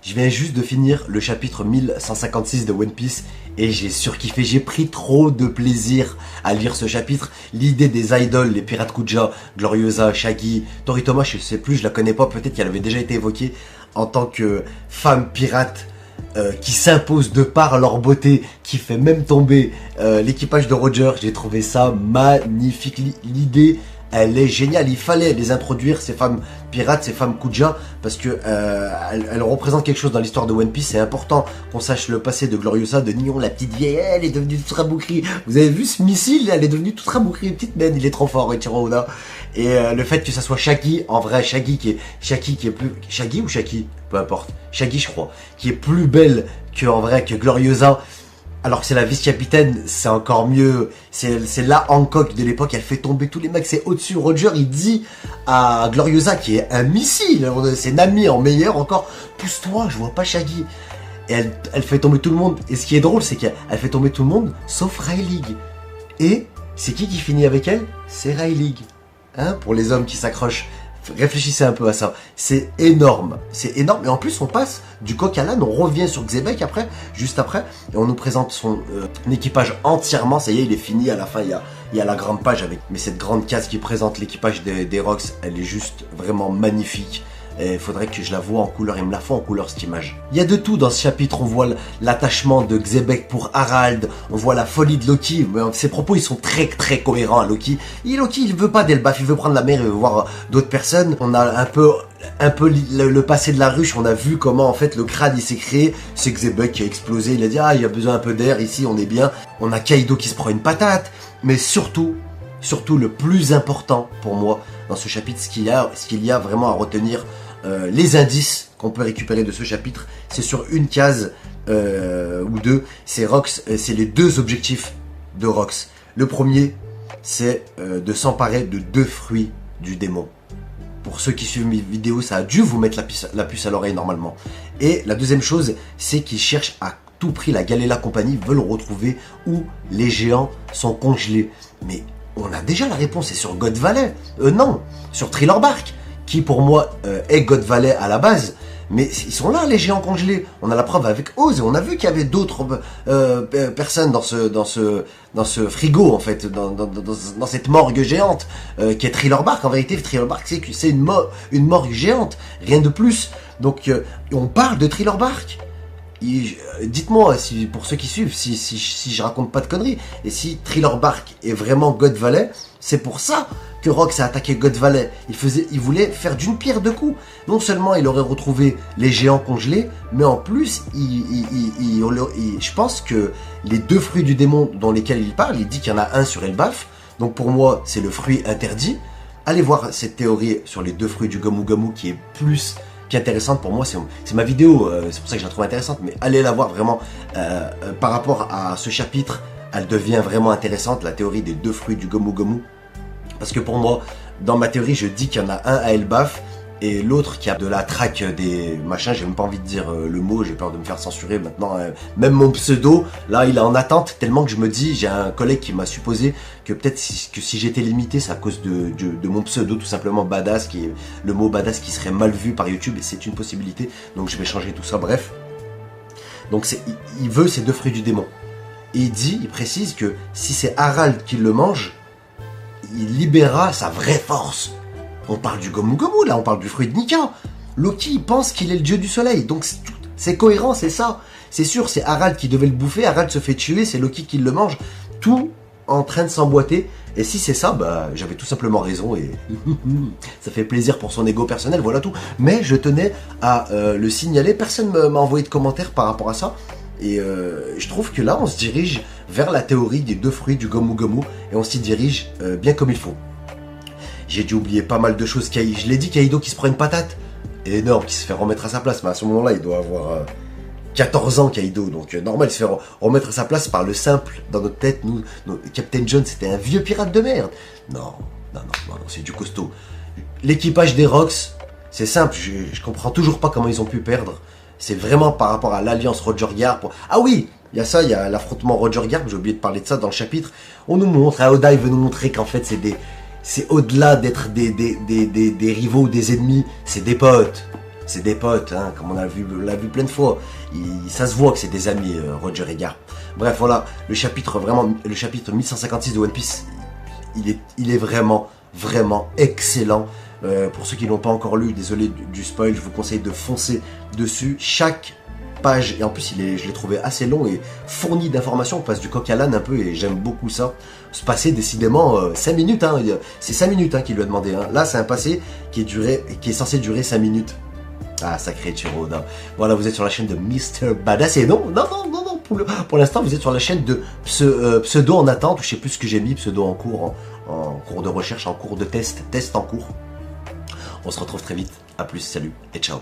Je viens juste de finir le chapitre 1156 de One Piece et j'ai surkiffé, j'ai pris trop de plaisir à lire ce chapitre. L'idée des idoles, les pirates Kuja, Gloriosa, Shaggy, Toritomo, je sais plus, je la connais pas, peut-être qu'elle avait déjà été évoquée en tant que femme pirate qui s'impose de par leur beauté, qui fait même tomber l'équipage de Roger. J'ai trouvé ça magnifique, l'idée elle est géniale, il fallait les introduire, ces femmes pirates, ces femmes Kuja, parce que elles représentent quelque chose dans l'histoire de One Piece. C'est important qu'on sache le passé de Gloriosa, de Nihon, la petite vieille, elle est devenue toute raboukrie. Vous avez vu ce missile, elle est devenue toute raboukrie, une petite naine, il est trop fort, Ichiro Oda. Et le fait que ça soit Shaggy, en vrai, Shaggy qui est plus... Shaggy ou Shaggy? Peu importe. Shaggy, je crois. Qui est plus belle que, en vrai, que Gloriosa. Alors que c'est la vice-capitaine, c'est encore mieux. C'est la Hancock de l'époque, elle fait tomber tous les mecs, c'est au-dessus. Roger, il dit à Gloriosa, qui est un missile, c'est Nami en meilleur encore, pousse-toi, je vois pas Shaggy. Et elle fait tomber tout le monde. Et ce qui est drôle, c'est qu'elle fait tomber tout le monde, sauf Rayleigh. Et c'est qui finit avec elle? C'est Rayleigh. Hein, pour les hommes qui s'accrochent. Réfléchissez un peu à ça. C'est énorme. C'est énorme. Et en plus, on passe du coq à l'âne. On revient sur Xebec après, juste après. Et on nous présente son équipage entièrement. Ça y est, il est fini. À la fin, il y a la grande page avec. Mais cette grande case qui présente l'équipage des Rocks, elle est juste vraiment magnifique. Et il faudrait que je la vois en couleur. Il me la faut en couleur, cette image. Il y a de tout dans ce chapitre. On voit l'attachement de Xebec pour Harald. On voit la folie de Loki. Ses propos, ils sont très cohérents à Loki. Loki, il veut pas d'Elbaf. Il veut prendre la mer. Il veut voir d'autres personnes. On a un peu le passé de la ruche. On a vu comment, en fait, le crâne, il s'est créé. C'est Xebec qui a explosé. Il a dit, il y a besoin un peu d'air. Ici, on est bien. On a Kaido qui se prend une patate. Mais surtout, le plus important pour moi dans ce chapitre, ce qu'il y a vraiment à retenir, les indices qu'on peut récupérer de ce chapitre, c'est sur une case ou deux. C'est Rox, c'est les deux objectifs de Rox. Le premier, c'est de s'emparer de 2 fruits du démon. Pour ceux qui suivent mes vidéos, ça a dû vous mettre la puce à l'oreille normalement. Et la deuxième chose, c'est qu'ils cherchent à tout prix, la Galela Company veulent retrouver où les géants sont congelés. Mais on a déjà la réponse, c'est sur God Valley. Non, sur Thriller Bark, qui pour moi est God Valley à la base. Mais ils sont là, les géants congelés. On a la preuve avec Oz, et on a vu qu'il y avait d'autres personnes dans ce frigo, en fait, dans cette morgue géante, qui est Thriller Bark. En vérité, Thriller Bark, c'est une morgue géante, rien de plus. Donc, on parle de Thriller Bark. Dites-moi, pour ceux qui suivent, si je raconte pas de conneries, et si Thriller Bark est vraiment God Valley, c'est pour ça que Rox a attaqué God Valley. Il voulait faire d'une pierre deux coups. Non seulement il aurait retrouvé les géants congelés, mais en plus, je pense que les 2 fruits du démon dans lesquels il parle, il dit qu'il y en a un sur Elbaf, donc pour moi, c'est le fruit interdit. Allez voir cette théorie sur les 2 fruits du Gomu Gomu qui est plus qu'intéressante pour moi, c'est ma vidéo, c'est pour ça que je la trouve intéressante, mais allez la voir vraiment, par rapport à ce chapitre, elle devient vraiment intéressante, la théorie des 2 fruits du Gomu Gomu, parce que pour moi, dans ma théorie, je dis qu'il y en a un à Elbaf, et l'autre qui a de la traque des machins, j'ai même pas envie de dire le mot, j'ai peur de me faire censurer maintenant, même mon pseudo, là il est en attente, tellement que je me dis, j'ai un collègue qui m'a supposé que peut-être si j'étais limité, c'est à cause de mon pseudo, tout simplement Badass, qui est le mot Badass qui serait mal vu par YouTube, et c'est une possibilité, donc je vais changer tout ça, bref. Donc il veut ces 2 fruits du démon, et il précise que si c'est Harald qui le mange, il libérera sa vraie force. On parle du Gomu Gomu, là, on parle du fruit de Nika. Loki, il pense qu'il est le dieu du soleil, donc c'est cohérent, c'est ça. C'est sûr, c'est Harald qui devait le bouffer, Harald se fait tuer, c'est Loki qui le mange, tout en train de s'emboîter. Et si c'est ça, bah, j'avais tout simplement raison, et ça fait plaisir pour son ego personnel, voilà tout. Mais je tenais à le signaler, personne ne m'a envoyé de commentaires par rapport à ça. Et je trouve que là, on se dirige vers la théorie des 2 fruits du Gomu Gomu, et on s'y dirige bien comme il faut. J'ai dû oublier pas mal de choses. Je l'ai dit, Kaido qui se prend une patate énorme, qui se fait remettre à sa place. Mais à ce moment-là, il doit avoir 14 ans, Kaido. Donc normal, il se fait remettre à sa place par le simple. Dans notre tête, nous Captain John, c'était un vieux pirate de merde. Non, c'est du costaud. L'équipage des Rocks, c'est simple. Je comprends toujours pas comment ils ont pu perdre. C'est vraiment par rapport à l'alliance Roger Garp. Ah oui, il y a ça, il y a l'affrontement Roger Garp. J'ai oublié de parler de ça dans le chapitre. On nous montre, Oda, il veut nous montrer qu'en fait, c'est au-delà d'être des rivaux ou des ennemis, c'est des potes. c'est des potes, hein, comme on l'a vu plein de fois. Ça se voit que c'est des amis, Roger et Garp. Bref, voilà, le chapitre 1156 de One Piece, il est vraiment, vraiment excellent. Pour ceux qui l'ont pas encore lu, désolé du spoil, je vous conseille de foncer dessus. Chaque page, et en plus je l'ai trouvé assez long et fourni d'informations, on passe du coq à l'âne un peu et j'aime beaucoup ça. Se passer décidément 5 minutes, hein, c'est 5 minutes hein, qu'il lui a demandé. Hein. Là c'est un passé qui est censé durer 5 minutes. Ah sacré Tsuruoda. Voilà, vous êtes sur la chaîne de Mr. Badass et non, pour l'instant vous êtes sur la chaîne de Pseudo en attente, je sais plus ce que j'ai mis, Pseudo en cours, en cours de recherche, en cours de test en cours. On se retrouve très vite, à plus, salut et ciao.